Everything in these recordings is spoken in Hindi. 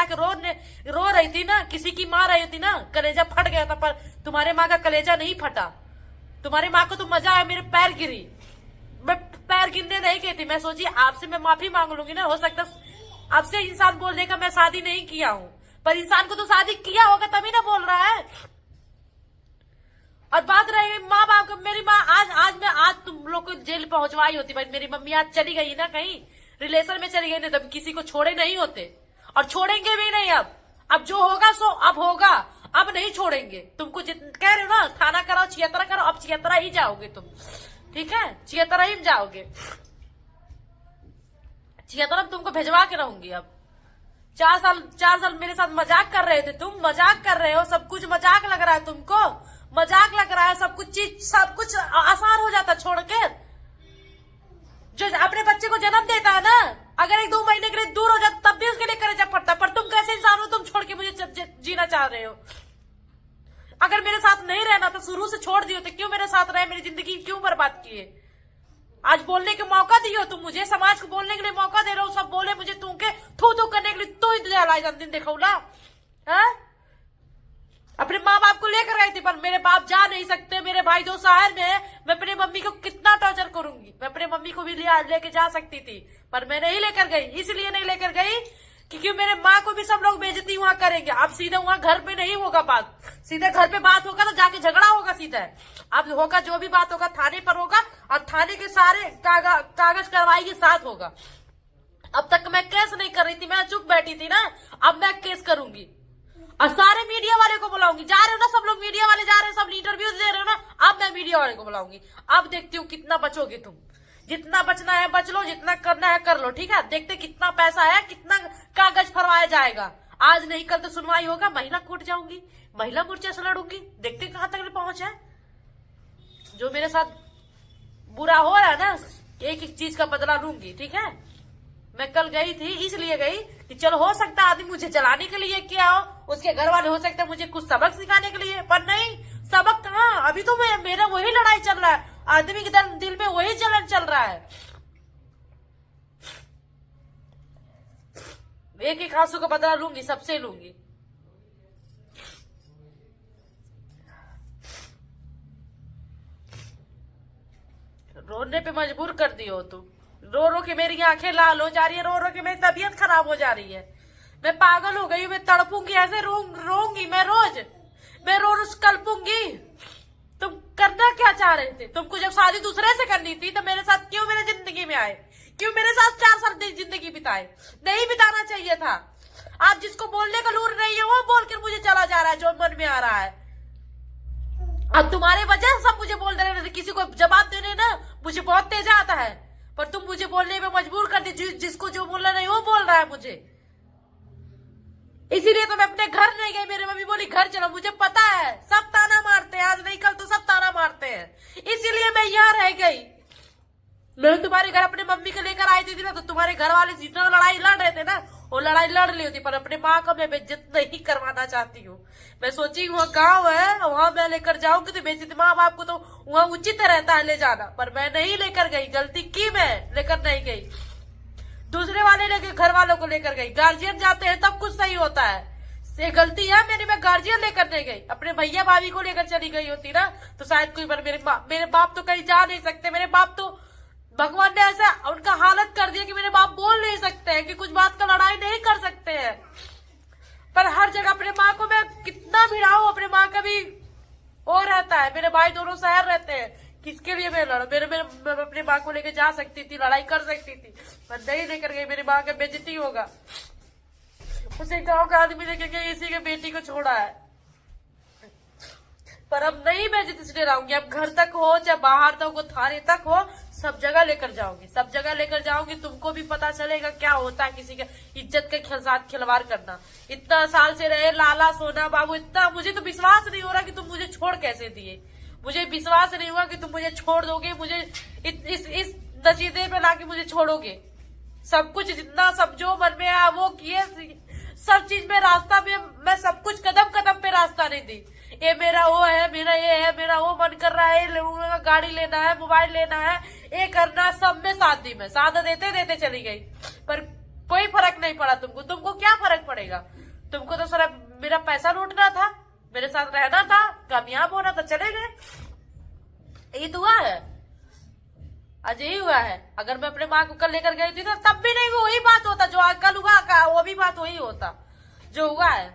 चिल्ला के रो रही थी ना, किसी की माँ रही थी ना, कलेजा फट गया था, पर तुम्हारे माँ का कलेजा नहीं फटा। तुम्हारी माँ को तो मजा आया, मेरे पैर गिरी, मैं पैर गिरने नहीं गई थी। मैं सोची आपसे मैं माफी मांग लूंगी ना, हो सकता आपसे इंसान बोल देगा मैं शादी नहीं किया हूं, पर इंसान को तो शादी किया होगा तभी ना बोल रहा है। और बात रही माँ बाप का, मेरी माँ आज तुम लोग को जेल पहुंचवाई होती भाई। मेरी मम्मी आज चली गई ना कहीं रिलेशन में चली गई ना, तब किसी को छोड़े नहीं होते और छोड़ेंगे भी नहीं। अब जो होगा सो अब होगा, अब नहीं छोड़ेंगे। तुमको कह रहे हो ना थाना कराओ, छियतरा करो, अब छियतरा ही जाओगे तुम, ठीक है, छियतरा ही जाओगे। छियतरा तुमको भेजवा के रहूंगी। अब 4 साल मेरे साथ मजाक कर रहे थे, तुम मजाक कर रहे हो, सब कुछ मजाक लग रहा है तुमको, मजाक लग रहा है, सब कुछ आसान हो जाता छोड़ के। जो अपने बच्चे को जन्म देता है ना, अगर 1-2 महीने के लिए दूर हो जाता तब भी उसके लिए कलेजा फटता। पर तुम कैसे इंसान हो, तुम छोड़ के मुझे जीना चाह रहे हो। अगर मेरे साथ नहीं रहना तो शुरू से छोड़ दियो, तो क्यों मेरे साथ रहे, मेरी जिंदगी क्यों बर्बाद किए। आज बोलने के मौका दियो तुम मुझे, समाज को बोलने के लिए मौका दे रहे हो, सब बोले मुझे तू के थू करने के लिए, तो ही दिन देखौला है। अपने माँ बाप को लेकर गई थी, पर मेरे बाप जा नहीं सकते, मेरे भाई 2 शहर में है। मैं अपनी मम्मी को कितना टॉर्चर करूंगी, मैं अपनी मम्मी को भी लेके जा सकती थी, पर मैं नहीं लेकर गई। इसलिए नहीं लेकर गई क्योंकि मेरे माँ को भी सब लोग बेइज्जती वहां करेंगे। अब सीधे वहां घर पे नहीं होगा बात, सीधे घर पे बात होगा तो जाके झगड़ा होगा सीधा। अब होगा जो भी बात होगा थाने पर होगा, और थाने के सारे कागज कार्रवाई के साथ होगा। अब तक मैं केस नहीं कर रही थी, मैं चुप बैठी थी ना, अब मैं केस करूंगी और सारे मीडिया वाले को बुलाऊंगी। जा रहे हो ना सब लोग, मीडिया वाले जा रहे हैं, सब इंटरव्यू दे रहे हो ना, अब मैं मीडिया वाले को बुलाऊंगी। अब देखती हूँ कितना बचोगे तुम, जितना बचना है बच लो, जितना करना है कर लो, ठीक है। देखते कितना पैसा है, कितना कागज फरवाया जाएगा। आज नहीं कल तो सुनवाई होगा, महिला कोर्ट जाऊंगी, महिला मोर्चा से लड़ूंगी, देखते कहां तक पहुंच है। जो मेरे साथ बुरा हो रहा है ना, एक एक चीज का बदला लूंगी, ठीक है। मैं कल गई थी, इसलिए गई कि चलो हो सकता आदमी मुझे चलाने के लिए किया हो, उसके घर वाले हो सकता है मुझे कुछ सबक सिखाने के लिए, पर नहीं, सबक कहाँ, अभी तो मेरा वही लड़ाई चल रहा है, आदमी के दिल में वही चलन चल रहा है। एक एक आंसू का बदला लूंगी, सबसे लूंगी। रोने पे मजबूर कर दियो तुम, रो रो के मेरी आंखें लाल हो जा रही है, रो रो के मेरी तबीयत खराब हो जा रही है। मैं पागल हो गई, मैं तड़पूंगी ऐसे, रोऊंगी मैं रोज कल्पूंगी। तुम करना क्या चाह रहे थे, तुमको जब शादी दूसरे से करनी थी तो मेरे साथ क्यों मेरे जिंदगी में आए, क्यों मेरे साथ 4 साल जिंदगी बिताए, नहीं बिताना चाहिए था। आप जिसको बोलने का लूर नहीं है वो बोलकर मुझे चला जा रहा है, जो मन में आ रहा है। अब तुम्हारे वजह सब मुझे बोल दे रहे थे, किसी को जवाब देने ना मुझे बहुत तेज आता है, पर तुम मुझे बोलने में मजबूर कर दी, जिसको जो बोलना नहीं वो बोल रहा है मुझे। इसीलिए तो मैं अपने घर नहीं गई, मेरी मम्मी बोली घर चलो, मुझे पता है सब ताना मारते हैं, आज नहीं कल तो सब ताना मारते हैं, इसीलिए मैं यहाँ रह गई। मैं तुम्हारे घर अपने मम्मी को लेकर आई थी ना, तो तुम्हारे घर वाले जितना लड़ाई लड़ रहे थे ना, वो लड़ाई लड़ ली होती, पर अपने माँ को मैं बेइज्जत नहीं करवाना चाहती हूँ। मैं सोची वहाँ गाँव है, वहां मैं लेकर जाऊंगी तो बेइज्जत, माँ बाप को तो वहाँ उचित रहता है ले जाना, पर मैं नहीं लेकर गई, गलती की मैं लेकर नहीं गई, दूसरे वाले लेकर घर वालों को लेकर गई। गार्जियन जाते हैं तब कुछ सही होता है, ये गलती है मेरी, मैं गार्जियन लेकर नहीं गई, अपने भैया भाभी को लेकर चली गई होती ना तो शायद कोई बार मेरे बाप तो कहीं जा नहीं सकते, मेरे बाप तो भगवान ने ऐसा उनका हालत कर दिया कि मेरे बाप बोल नहीं सकते हैं, कि कुछ बात का लड़ाई नहीं कर सकते हैं। पर हर जगह अपने माँ को मैं कितना भिड़ाऊं, अपने माँ का भी वो रहता है, मेरे भाई दोनों शहर रहते हैं, किसके लिए मैं लड़ा, मैं अपनी माँ को लेकर जा सकती थी, लड़ाई कर सकती थी, पर नहीं लेकर गई, मेरी माँ का बेइज्जती होगा। उसे गांव का आदमी लेकर गए, इसी के बेटी को छोड़ा है, पर अब नहीं मैं जितने रहूंगी, अब घर तक हो चाहे बाहर तक हो, थाने तक हो, सब जगह लेकर जाऊंगी, सब जगह लेकर जाऊंगी। तुमको भी पता चलेगा क्या होता है किसी के इज्जत के साथ खिलवाड़ करना। इतना साल से रहे लाला सोना बाबू, इतना मुझे तो विश्वास नहीं हो रहा कि तुम मुझे छोड़ कैसे दिए, मुझे विश्वास नहीं हुआ कि तुम मुझे छोड़ दोगे, मुझे इस नतीजे पे लाके मुझे छोड़ोगे। सब कुछ जितना सब जो मन में आया वो किए, सब चीज में रास्ता में मैं सब कुछ कदम कदम पे रास्ता नहीं दी। ये मेरा वो है, मेरा ये है, मेरा वो मन कर रहा है, गाड़ी लेना है, मोबाइल लेना है, ये करना, सब में साथ दी, मैं साथ देते देते चली गई, कोई फर्क नहीं पड़ा तुमको। तुमको क्या फर्क पड़ेगा? तुमको तो सारा मेरा पैसा लूटना था, मेरे साथ रहना था, कामयाब होना था, चले गए। ये तो हुआ है, आज यही हुआ है। अगर मैं अपने माँ को कल लेकर गई थी ना, तब भी नहीं वो वही बात होता जो कल हुआ का, वो भी बात वही होता जो हुआ है।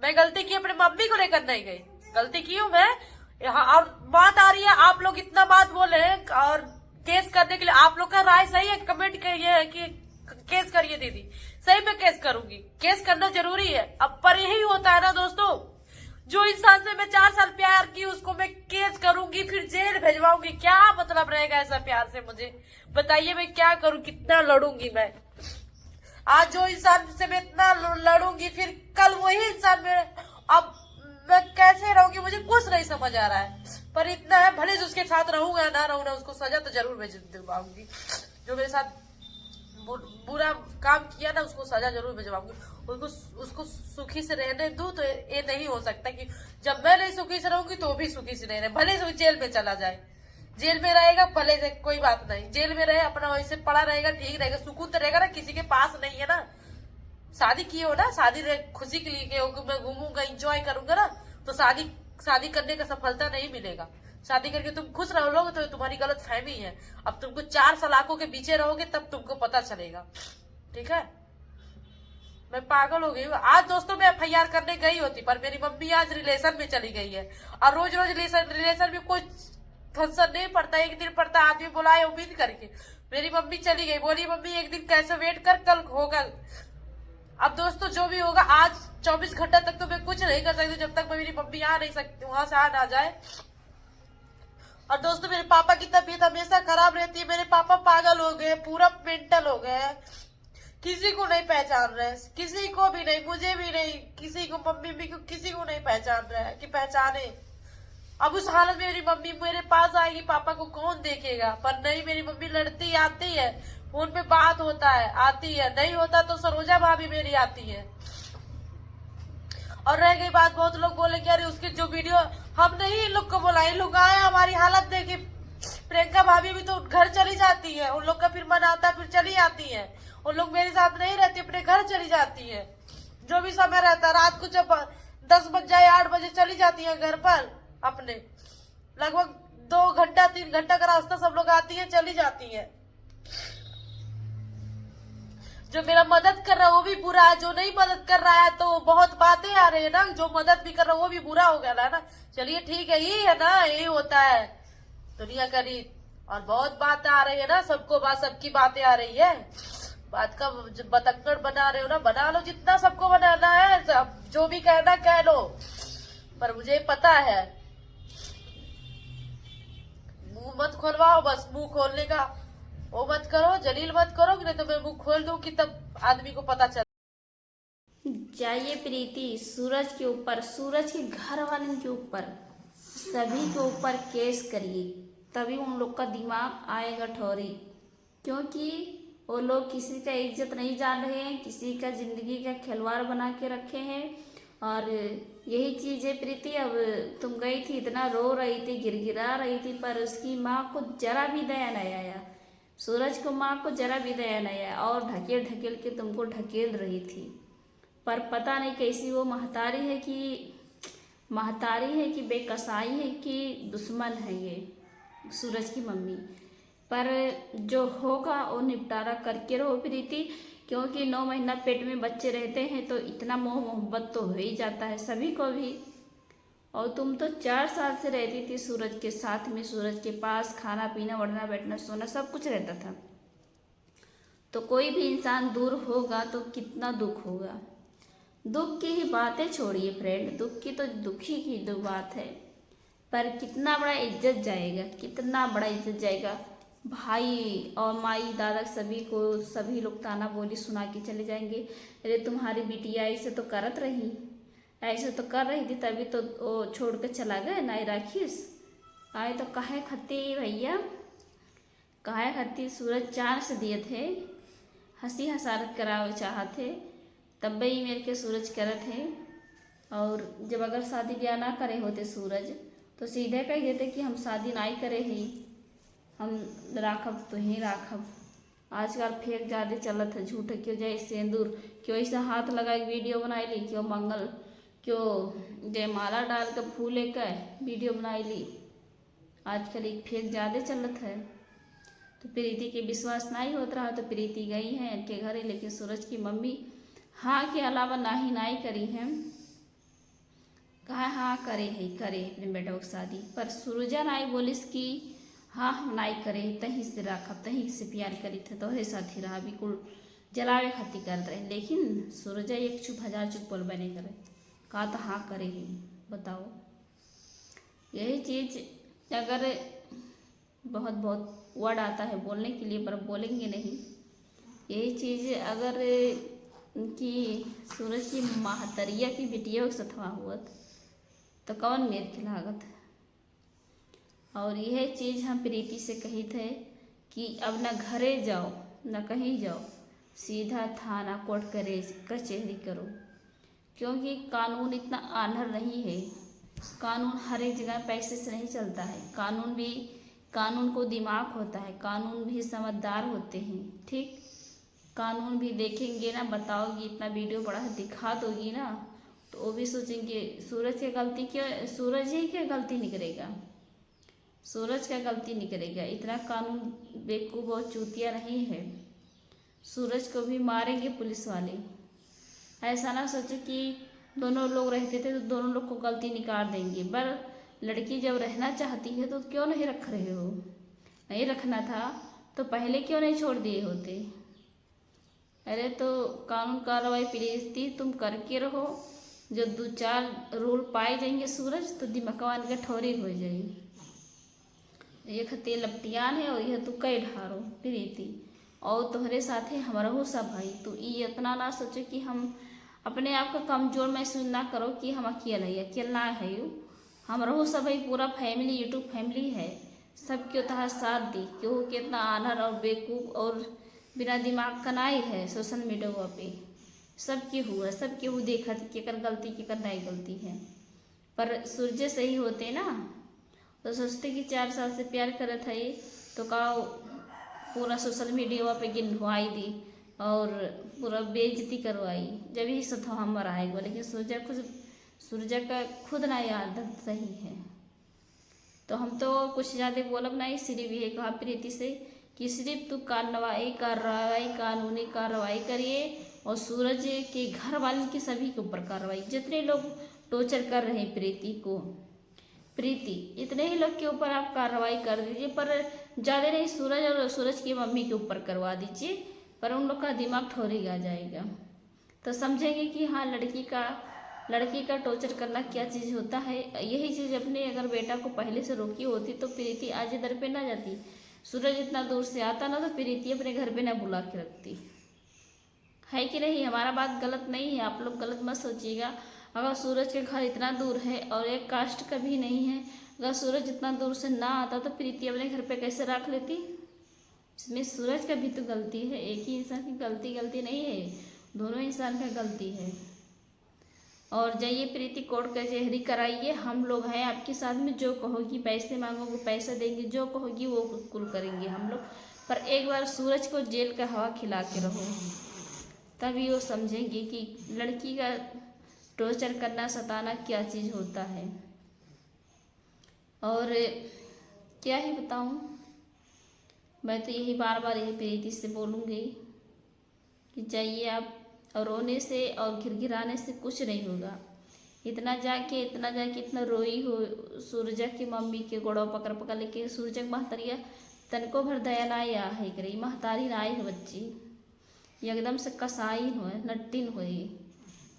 मैं गलती की अपने मम्मी को लेकर नहीं गई, गलती की हूँ मैं। यहाँ और बात आ रही है, आप लोग इतना बात बोले और केस करने के लिए आप लोग का राय सही है, कमेंट करिए है कि केस करिए दीदी। सही में केस करूंगी, केस करना जरूरी है। अब पर यही होता है ना दोस्तों, जो इंसान से मैं 4 साल प्यार की उसको मैं केस करूंगी, फिर जेल भेजवाऊंगी। क्या मतलब रहेगा ऐसा प्यार से? मुझे बताइए मैं क्या करूं, कितना लड़ूंगी मैं? आज जो इंसान से मैं इतना लड़ूंगी, फिर कल वही इंसान में, अब मैं कैसे रहूंगी? मुझे कुछ नहीं समझ आ रहा है। पर इतना है, भले जो उसके साथ रहूंगा ना रहूंगा, उसको सजा तो जरूर दिलवाऊंगी। जो मेरे साथ बुरा काम किया ना, उसको सजा जरूर भिजवाऊंगी। उसको सुखी से रहने दूं। तो ये नहीं हो सकता कि जब मैं नहीं सुखी से रहूंगी तो वो भी सुखी से नहीं रहे। भले से जेल में चला जाए, जेल में रहेगा भले से, कोई बात नहीं, जेल में रहे, अपना वैसे पड़ा रहेगा, ठीक रहेगा, सुकून तो रहेगा ना। किसी के पास नहीं है ना, शादी की हो ना, शादी खुशी के लिए हो, मैं घूमूंगा, इंजॉय करूंगा ना, तो शादी करने का सफलता नहीं मिलेगा। शादी करके तुम खुश रहोगे तो तुम्हारी गलत फहमी है। अब तुमको 4 सलाखों के पीछे रहोगे तब तुमको पता चलेगा, ठीक है? मैं पागल हो गई हूँ। आज दोस्तों मैं FIR करने गई होती, पर मेरी मम्मी आज रिलेशन में चली गई है। और रोज रोज रिलेशन में कोई फंक्शन नहीं पड़ता, एक दिन पड़ता, आदमी बुलाए उम्मीद करके। मेरी मम्मी चली गई, बोली मम्मी एक दिन कैसे वेट कर, कल होगा। अब दोस्तों जो भी होगा, आज 24 घंटा तक तो मैं कुछ नहीं कर सकती जब तक मेरी मम्मी आ नहीं सकती, वहां से आ ना जाए। और दोस्तों मेरे पापा की तबीयत हमेशा खराब रहती है। मेरे पापा पागल हो गए, पूरा मेंटल हो गए, किसी को नहीं पहचान रहे, किसी को भी नहीं, मुझे भी नहीं, किसी को, मम्मी को, किसी को नहीं पहचान रहा है कि पहचाने। अब उस हालत में मेरी मम्मी मेरे पास आएगी, पापा को कौन देखेगा? पर नहीं, मेरी मम्मी लड़ती आती है, फोन पे बात होता है, आती है, नहीं होता तो सरोजा भाभी मेरी आती है। और रह गई बात, बहुत लोग बोले कि अरे उसकी जो वीडियो, हम नहीं इन लोग को बोला, इन लोग आए हमारी हालत देखे। प्रियंका भाभी भी तो घर चली जाती है, उन लोग का फिर मन आता है, फिर चली आती है। उन लोग मेरे साथ नहीं रहती, अपने घर चली जाती है। जो भी समय रहता है, रात को जब 10 बज जाए, 8 बजे चली जाती है घर पर अपने। लगभग 2 घंटा 3 घंटा का रास्ता, सब लोग आती है, चली जाती है। जो मेरा मदद कर रहा है वो भी बुरा है, जो नहीं मदद कर रहा है तो बहुत बातें आ रही है ना। जो मदद भी कर रहा है वो भी बुरा हो गया है ना। चलिए ठीक है, यही है ना, यही होता है दुनिया का रीत। और बहुत बातें आ रही है ना, सबको बात, सबकी बातें आ रही है। बात का बतंगड़ बना रहे हो ना, बना लो जितना सबको बनाना है, जो भी कहना कह लो। पर मुझे पता है, मुंह मत खोलवाओ, बस मुंह खोलने का वो मत करो, जलील मत करो, नहीं तो मैं मुंह खोल दूं कि तब आदमी को पता चल जाइए प्रीति, सूरज के ऊपर, सूरज के घर वालों के ऊपर, सभी के ऊपर केस करिए, तभी उन लोग का दिमाग आएगा ठौरी। क्योंकि वो लोग किसी का इज्जत नहीं जान रहे हैं, किसी का जिंदगी का खिलवाड़ बना के रखे हैं। और यही चीज़ है प्रीति, अब तुम गई थी, इतना रो रही थी, गिड़गिड़ा रही थी, पर उसकी माँ को जरा भी दया नहीं आया। सूरज को, माँ को जरा भी दया नहीं आया, और ढकेल ढकेल के तुमको ढकेल रही थी। पर पता नहीं कैसी वो महतारी है कि बेकसाई है कि दुश्मन है ये सूरज की मम्मी। पर जो होगा वो निपटारा करके रहो प्रीति, क्योंकि 9 महीना पेट में बच्चे रहते हैं तो इतना मोह मोहब्बत तो हो ही जाता है सभी को भी। और तुम तो 4 साल से रहती थी सूरज के साथ में, सूरज के पास, खाना पीना, उठना बैठना सोना सब कुछ रहता था। तो कोई भी इंसान दूर होगा तो कितना दुख होगा। दुख की ही बातें छोड़िए फ्रेंड, दुख की तो दुखी की दो बात है, पर कितना बड़ा इज्जत जाएगा, कितना बड़ा इज्जत जाएगा। भाई और माई दादा सभी लोग ताना बोली सुना के चले जाएंगे। अरे तुम्हारी बिटिया ऐसे तो करत रही, ऐसे तो कर रही थी, तभी तो वो छोड़ कर चला गए, नाई राखीस आए तो काहे खत्ती भैया, काहे खत्ती। सूरज चांद से दिए थे, हंसी हसारत करावे चाहते, तब भी मेरे के सूरज करत है। और जब अगर शादी ब्याह ना करे होते सूरज, तो सीधे कह देते कि हम शादी नहीं करे ही, हम राखब तो ही राखब। आजकल फेक ज़्यादा चलत है, झूठ क्यों जाए सिंदूर, क्यों ऐसे हाथ लगा के वीडियो बनाई ली, क्यों मंगल, क्यों जयमाला डाल कर फूल लेकर वीडियो बनाई ली। आजकल एक फेक ज़्यादा चलत है। तो प्रीति के विश्वास नहीं होता रहा तो प्रीति गई है इनके घर, लेकिन सूरज की मम्मी हाँ के अलावा नाही नहीं करी है। कहा हाँ करे अपने बेटा की शादी, पर सूरजा नाई बोलिस कि हाँ हम नाई करे, तहीं से रखब, तहीं से प्यार करी थे, तोहरे साथ ही रहा, बिल्कुल जलावे खातिर कर रहे। लेकिन सूरजा एक चुप हजार चुप बोल बने करे, कहा तो हाँ करे ही। बताओ, यही चीज़ अगर बहुत बहुत वर्ड आता है बोलने के लिए पर बोलेंगे नहीं, यही चीज़ अगर कि सूरज की महतरिया की बिटिया के सथवा हुआ तो कौन मेर खिलागत। और यह चीज़ हम प्रीति से कही थे कि अब न घरे जाओ न कहीं जाओ, सीधा थाना कोर्ट कचहरी करो, क्योंकि कानून इतना आंधर नहीं है। कानून हर एक जगह पैसे से नहीं चलता है। कानून को दिमाग होता है, कानून भी समझदार होते हैं। ठीक, कानून भी देखेंगे ना, बताओगी इतना वीडियो बड़ा दिखा दोगी ना तो वो भी सोचेंगे सूरज की गलती क्यों, सूरज ही क्या गलती निकलेगा, सूरज का गलती निकलेगा। इतना कानून बेवकूफ़ और चूतिया नहीं है। सूरज को भी मारेंगे पुलिस वाले। ऐसा ना सोचो कि दोनों लोग रहते थे तो दोनों लोग को गलती निकाल देंगे, पर लड़की जब रहना चाहती है तो क्यों नहीं रख रहे हो? नहीं रखना था तो पहले क्यों नहीं छोड़ दिए होते? अरे तो कानून कार्रवाई प्लीज तुम करके रहो। जो 2-4 रूल पाए जाएंगे सूरज तो दिमकवान के ठोरी हो जाएगी। ये खते लपटियान है और यह तू कई ढारो प्रीति और तुम्हारे साथ है हमारा हो सब भाई। तो ये इतना ना सोचो कि हम अपने आप का कमजोर महसूस ना करो कि हम अकेला ना है। हम रहो सब भाई, पूरा फैमिली यूट्यूब फैमिली है, सबके तह साथ दी क्यों कितना आनर और बेवकूफ़ और बिना दिमाग का नाई है। सोशल मीडिया पे सबके हुआ, सबके हु देखा केकर गलती केकर नहीं गलती है, पर सूर्य सही होते ना तो सोचते कि 4 साल से प्यार करत है तो का पूरा सोशल मीडिया पे गिनवाई दी और पूरा बेइज्जती करवाई, जब ही सथा हम मराएगा। लेकिन सूर्य का खुद ना आदत सही है। तो हम तो कुछ ज़्यादा बोलब नहीं, सिर्फ ये कहा प्रीति से कि सिर्फ तू कानूनी कार्रवाई करिए और सूरज के घर वाले के सभी के ऊपर कार्रवाई। जितने लोग टॉर्चर कर रहे हैं प्रीति इतने ही लोग के ऊपर आप कार्रवाई कर दीजिए, पर ज़्यादा नहीं सूरज और सूरज की मम्मी के ऊपर करवा दीजिए, पर उन लोग का दिमाग ठौरेगा जाएगा तो समझेंगे कि हाँ लड़की का टॉर्चर करना क्या चीज़ होता है। यही चीज़ अपने अगर बेटा को पहले से रोकी होती तो प्रीति आज इधर पे ना जाती। सूरज इतना दूर से आता ना तो प्रीति अपने घर पे ना बुला के रखती, है कि नहीं? हमारा बात गलत नहीं है, आप लोग गलत मत सोचिएगा। अगर सूरज के घर इतना दूर है और एक कास्ट का भी नहीं है, अगर सूरज इतना दूर से ना आता तो प्रीति अपने घर पे कैसे रख लेती? इसमें सूरज का भी तो गलती है, एक ही इंसान की गलती नहीं है, दोनों इंसान का गलती है। और जाइए प्रीति कोर्ट कचहरी कराइए, हम लोग हैं आपके साथ में। जो कहोगी पैसे मांगोगे पैसा देंगे, जो कहोगी वो कुल करेंगे हम लोग, पर एक बार सूरज को जेल का हवा खिला के रहो, तभी वो समझेंगे कि लड़की का टॉर्चर करना सताना क्या चीज़ होता है। और क्या ही बताऊं, मैं तो यही बार बार यही प्रीति से बोलूँगी कि जाइए आप, और रोने से और घिरघिराने से कुछ नहीं होगा। इतना जाके इतना रोई हो सूरजा की मम्मी के गोड़ों पकड़ लेके। सूरजा की महतरिया तनको भर दया ना या है करी, महतारी ना है बच्ची, एकदम से कसाई हो नट्टिन हो,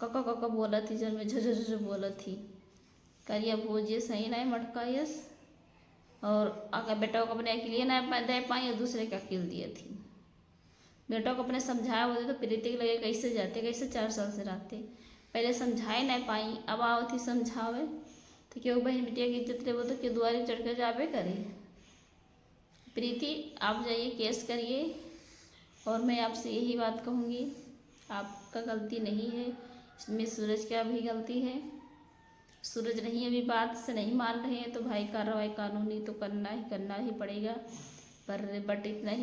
कका बोला थी जब मैं झझ बोला थी करिया भोजिए सही नहीं मटकायस, और अगर बेटा को अपने अकेले ना दे पाई और दूसरे का अकेल दिया थी। बेटा को अपने समझाया बोलते तो प्रीति के लगे कैसे जाते, कैसे 4 साल से रहते, पहले समझाए नहीं पाई, अब आओ थी समझावे तो क्यों बहन बिटिया की इज्जत ले, वो तो क्यों द्वारे चढ़ कर जावे करे। प्रीति आप जाइए केस करिए, और मैं आपसे यही बात कहूँगी, आपका गलती नहीं है, इसमें सूरज का भी गलती है। सूरज नहीं अभी बात से नहीं मान रहे हैं तो भाई कार्रवाई कानूनी तो करना ही पड़ेगा, पर बट इतना ही